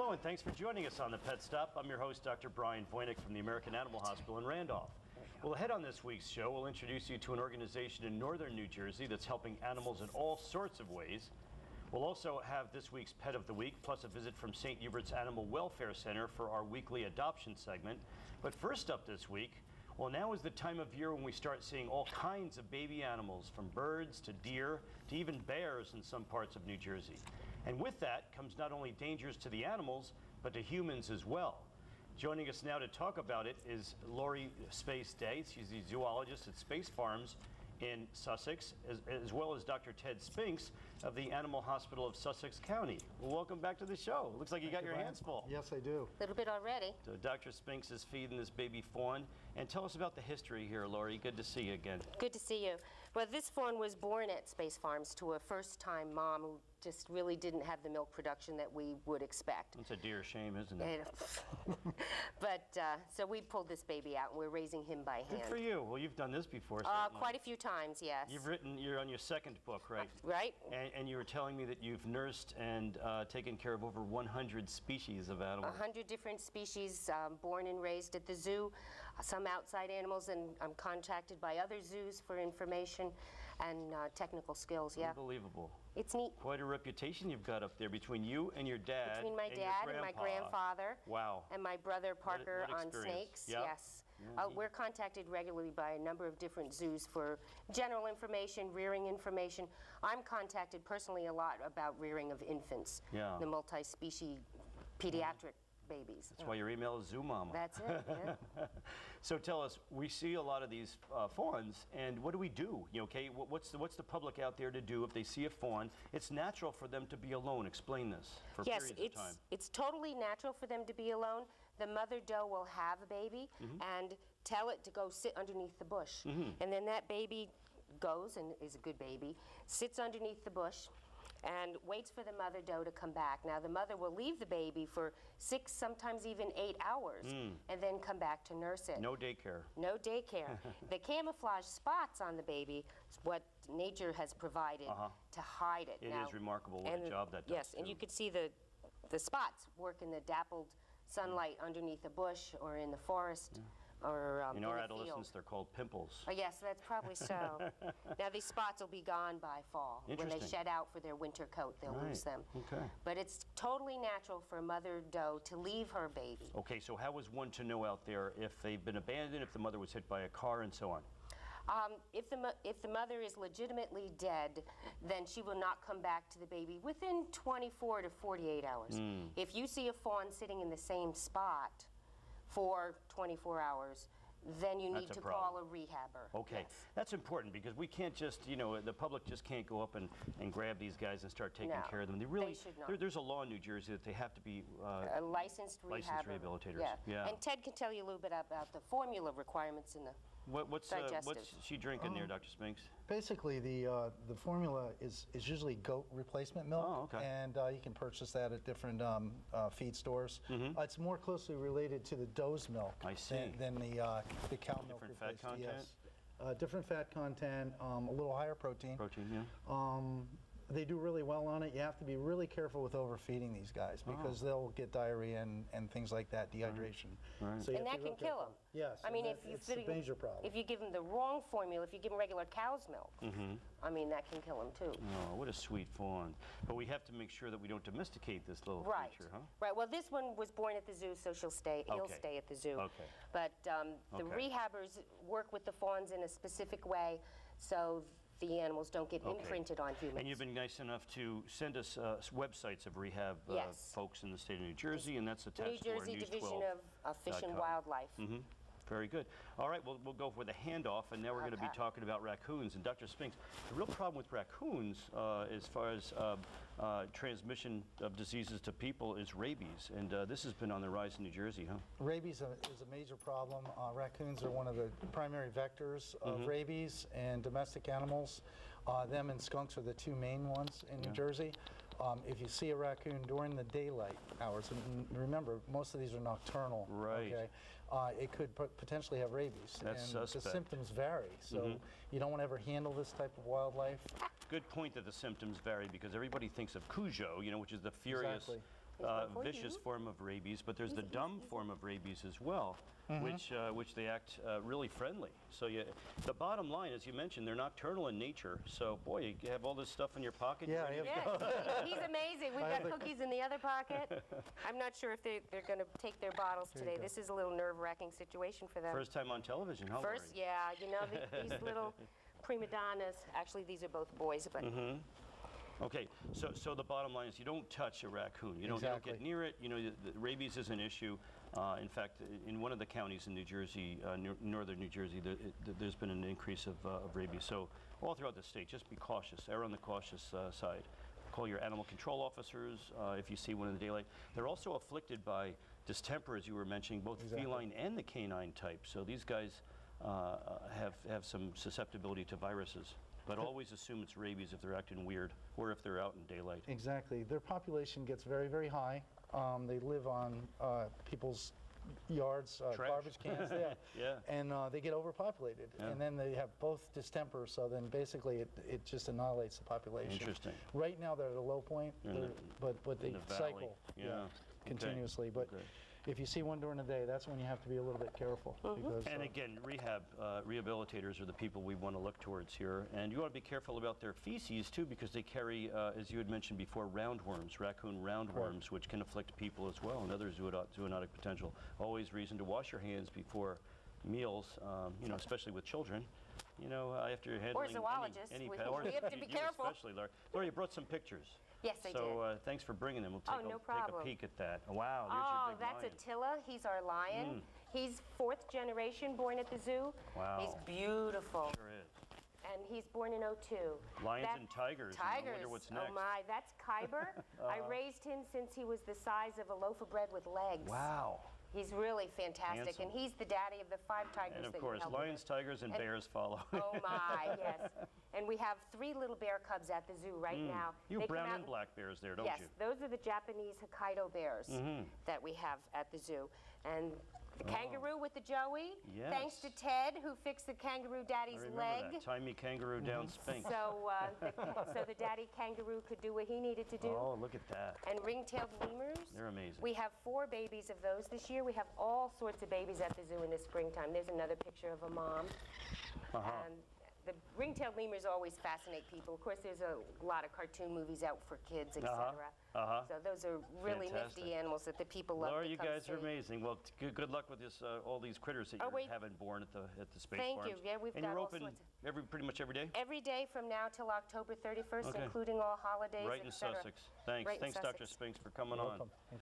Hello, and thanks for joining us on the Pet Stop. I'm your host, Dr. Brian Voynick from the American Animal Hospital in Randolph. Well, ahead on this week's show, we'll introduce you to an organization in northern New Jersey that's helping animals in all sorts of ways. We'll also have this week's Pet of the Week, plus a visit from St. Hubert's Animal Welfare Center for our weekly adoption segment. But first up this week, well, now is the time of year when we start seeing all kinds of baby animals, from birds to deer to even bears in some parts of New Jersey. And with that comes not only dangers to the animals, but to humans as well. Joining us now to talk about it is Lori Space Day. She's the zoologist at Space Farms in Sussex, as well as Dr. Ted Spinks of the Animal Hospital of Sussex County. Well, welcome back to the show. Looks like you got your hands full. Yes, I do. A little bit already. So Dr. Spinks is feeding this baby fawn. And tell us about the history here, Lori. Good to see you again. Good to see you. Well, this fawn was born at Space Farms to a first-time mom who just really didn't have the milk production that we would expect. It's a dear shame, isn't it? But so we pulled this baby out, and we're raising him by hand. Good for you. Well, you've done this before, quite a few times, yes. You're on your second book, right? Right. And you were telling me that you've nursed and taken care of over 100 species of animals. 100 different species born and raised at the zoo, some outside animals, and I'm contacted by other zoos for information and technical skills, yeah. Unbelievable. It's neat. Quite a reputation you've got up there between you and your dad. Between my dad and my grandfather. Wow. And my brother Parker what on snakes. Yep. Yes. Yeah, we're contacted regularly by a number of different zoos for general information, rearing information. I'm contacted personally a lot about rearing of infants, the multi-species pediatric babies. That's why your email is Zoo Mama. That's it, yeah. So tell us, we see a lot of these fawns, and what do we do? What's the public out there to do if they see a fawn? It's natural for them to be alone. Explain this for periods of time. Yes, it's totally natural for them to be alone. The mother doe will have a baby and tell it to go sit underneath the bush. And then that baby goes, and is a good baby, sits underneath the bush and waits for the mother doe to come back. Now, the mother will leave the baby for 6, sometimes even 8 hours, and then come back to nurse it. No daycare. No daycare. The camouflage spots on the baby is what nature has provided to hide it. It is remarkable what a job that does. Yes, and you could see the spots work in the dappled sunlight underneath a bush or in the forest. Or, in our adolescence, they're called pimples. Oh, yes, that's probably so. Now, these spots will be gone by fall. When they shed out for their winter coat, they'll lose them. Okay. But it's totally natural for a mother doe to leave her baby. Okay, so how is one to know out there if they've been abandoned, if the mother was hit by a car, and so on? If the mother is legitimately dead, then she will not come back to the baby within 24 to 48 hours. If you see a fawn sitting in the same spot for 24 hours, then you need to call a rehabber. Okay, yes. That's important because we can't just, the public just can't go up and grab these guys and start taking care of them. They should not. There's a law in New Jersey that they have to be licensed rehabilitators. Yeah. And Ted can tell you a little bit about the formula requirements in the What's she drinking there, Dr. Spinks? Basically, the formula is usually goat replacement milk. Oh, okay. And you can purchase that at different feed stores. It's more closely related to the doe's milk than the cow milk. Different fat content? Yes. Different fat content, a little higher protein. Protein, yeah. They do really well on it. You have to be really careful with overfeeding these guys because they'll get diarrhea and things like that, dehydration. Right. So and that can kill them. Yes. I mean, it's a major problem. If you give them the wrong formula, if you give them regular cow's milk, I mean, that can kill them too. Oh, what a sweet fawn. But we have to make sure that we don't domesticate this little creature, huh? Right. Well, this one was born at the zoo, so he'll stay at the zoo. Okay. But the rehabbers work with the fawns in a specific way, so the animals don't get imprinted on humans. And you've been nice enough to send us websites of rehab folks in the state of New Jersey, and that's attached to our News 12. New Jersey Division of Fish and Wildlife. Very good. All right, we'll go for the handoff, and now we're going to be talking about raccoons. And Dr. Spinks, the real problem with raccoons as far as transmission of diseases to people is rabies, and this has been on the rise in New Jersey, huh? Rabies is a major problem. Raccoons are one of the primary vectors of rabies in domestic animals. Them and skunks are the two main ones in New Jersey. If you see a raccoon during the daylight hours, and remember, most of these are nocturnal, it could potentially have rabies. That's suspect. The symptoms vary, so you don't want to ever handle this type of wildlife. Good point that the symptoms vary because everybody thinks of Cujo, which is the furious vicious form of rabies, but there's the dumb form of rabies as well, which they act really friendly. So the bottom line, as you mentioned, they're nocturnal in nature. So boy, you have all this stuff in your pocket. Yeah, ready to Yeah, go. he's amazing. We've got cookies in the other pocket. I'm not sure if they're going to take their bottles today. This is a little nerve-wracking situation for them. First time on television, huh, First, Lori? yeah, you know, these little prima donnas, actually these are both boys, but Okay, so the bottom line is you don't touch a raccoon. You don't Exactly. get near it. You know, the rabies is an issue. In fact, in one of the counties in New Jersey, northern New Jersey, there's been an increase of rabies. So all throughout the state, just be cautious. Err on the cautious side. Call your animal control officers if you see one in the daylight. They're also afflicted by distemper, as you were mentioning, both feline and the canine type. So these guys have some susceptibility to viruses. But always assume it's rabies if they're acting weird or if they're out in daylight. Exactly. Their population gets very, very high. They live on people's yards, Trash. garbage cans, Yeah. and they get overpopulated. Yeah. And then they have both distemper, so then basically it just annihilates the population. Interesting. Right now they're at a low point, but they In the valley. cycle Yeah. Okay. continuously. But Okay. if you see one during the day, that's when you have to be a little bit careful. Because, And again, rehabilitators are the people we want to look towards here. And you want to be careful about their feces, too, because they carry, as you had mentioned before, roundworms, raccoon roundworms, which can afflict people as well, and other zoonotic potential. Always reason to wash your hands before meals, you know, especially with children. You know, after handling Or zoologists. any We pet, or have to be you careful. especially, Laura. Laura, you brought some pictures. yes, I did. So thanks for bringing them. We'll take, no take a problem. peek at that. Wow, there's Oh, your big that's lion. Attila. He's our lion. He's 4th generation born at the zoo. Wow. He's beautiful. Sure is. And he's born in '02. Lions and tigers. I Tigers. wonder what's next. Oh my, that's Kyber. I raised him since he was the size of a loaf of bread with legs. Wow. He's really fantastic, Handsome. and he's the daddy of the 5 tigers And of that course, you helped lions, with. tigers, and bears follow. Oh my, yes. And we have 3 little bear cubs at the zoo right now. You They have come brown out and black bears there, don't Yes, you? those are the Japanese Hokkaido bears that we have at the zoo. And the kangaroo with the joey, thanks to Yes. Ted, who fixed the kangaroo I daddy's remember leg. that. Tie me kangaroo down Spinks. So, so the daddy kangaroo could do what he needed to do. Oh, look at that. And ring-tailed lemurs. They're amazing. We have 4 babies of those this year. We have all sorts of babies at the zoo in the springtime. There's another picture of a mom. And the ring-tailed lemurs always fascinate people. Of course, there's a lot of cartoon movies out for kids, etc. So those are really Fantastic. nifty animals that the people love Laura, to you come guys see. are amazing. Well, good luck with this, all these critters that Oh, you're wait. having born at the Space Thank Farms. you. Yeah, we've and got you're all open sorts pretty much every day? Every day from now till October 31st, Okay. including all holidays, Right in etc. Sussex. Thanks. Right in Thanks, Dr. Sussex. Spinks, for coming on. welcome.